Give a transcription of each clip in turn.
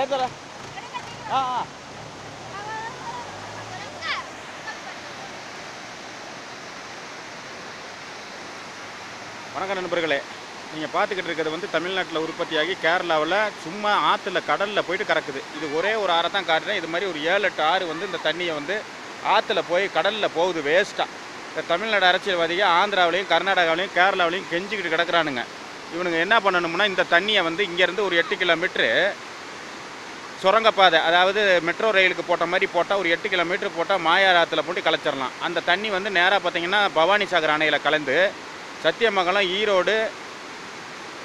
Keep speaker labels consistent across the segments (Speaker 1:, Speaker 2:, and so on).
Speaker 1: சரி தர. ஆ ஆ வணக்கம் நண்பர்களே. நீங்கள் பார்த்துக்கிட்டு இருக்கிறது வந்து தமிழ்நாட்டில் உற்பத்தியாகி கேரளாவில் சும்மா ஆற்றுல கடலில் போயிட்டு கறக்குது. இது ஒரே ஒரு ஆறை தான் காட்டுறேன். இது மாதிரி ஒரு 7-8 ஆறு வந்து இந்த தண்ணியை வந்து ஆற்றுல போய் கடலில் போகுது வேஸ்ட்டாக. இந்த தமிழ்நாடு அரசியல்வாதிக ஆந்திராவிலையும் கர்நாடகாவிலையும் கேரளாவிலையும் கெஞ்சிக்கிட்டு கிடக்குறானுங்க. இவனுங்க என்ன பண்ணணும்னா இந்த தண்ணியை வந்து இங்கேருந்து ஒரு 8 கிலோமீட்ரு சுரங்கப்பாதை, அதாவது மெட்ரோ ரயிலுக்கு போட்ட மாதிரி போட்டால் ஒரு 8 கிலோமீட்டர் போட்டால் மாயார் ஆற்றுல போட்டு கலைச்சிடலாம். அந்த தண்ணி வந்து நேராக பார்த்தீங்கன்னா பவானி சாகர் அணையில் கலந்து சத்தியமங்கலம், ஈரோடு,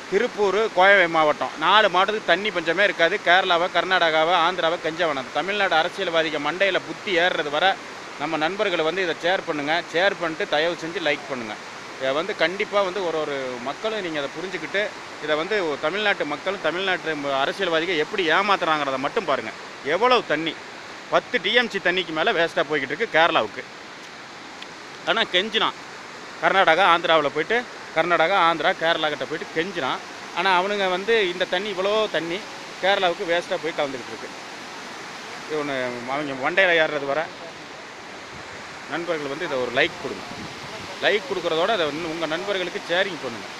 Speaker 1: திருப்பூர், கோவை மாவட்டம் 4 மாவட்டத்துக்கு தண்ணி பஞ்சமே இருக்காது. கேரளாவை, கர்நாடகாவை, ஆந்திராவை கெஞ்ச வேணாம். தமிழ்நாடு அரசியல்வாதிகள் மண்டையில் புத்தி ஏறுறது வர நம்ம நண்பர்களை வந்து இதை ஷேர் பண்ணுங்கள். ஷேர் பண்ணிட்டு தயவு செஞ்சு லைக் பண்ணுங்கள். இதை வந்து கண்டிப்பாக வந்து ஒரு மக்களும் நீங்கள் அதை புரிஞ்சுக்கிட்டு இதை வந்து தமிழ்நாட்டு மக்களும் தமிழ்நாட்டு அரசியல்வாதிகள் எப்படி ஏமாத்துறாங்கிறத மட்டும் பாருங்கள். எவ்வளவு தண்ணி 10 டிஎம்சி தண்ணிக்கு மேலே வேஸ்ட்டாக போய்கிட்டு இருக்குது கேரளாவுக்கு. ஆனால் கெஞ்சினான் கர்நாடகா, ஆந்திராவில் போய்ட்டு கர்நாடகா, ஆந்திரா, கேரளா கிட்ட போய்ட்டு கெஞ்சினான். ஆனால் அவனுங்க வந்து இந்த தண்ணி இவ்வளோ தண்ணி கேரளாவுக்கு வேஸ்ட்டாக போய் கலந்துக்கிட்டு இருக்கு. இவனு அவங்க மண்டையில் ஏறுறது வர நண்பர்கள் வந்து இதை ஒரு லைக் கொடுங்க. லைக் கொடுக்குறதோட அதை உங்கள் நண்பர்களுக்கு ஷேரிங் பண்ணுங்கள்.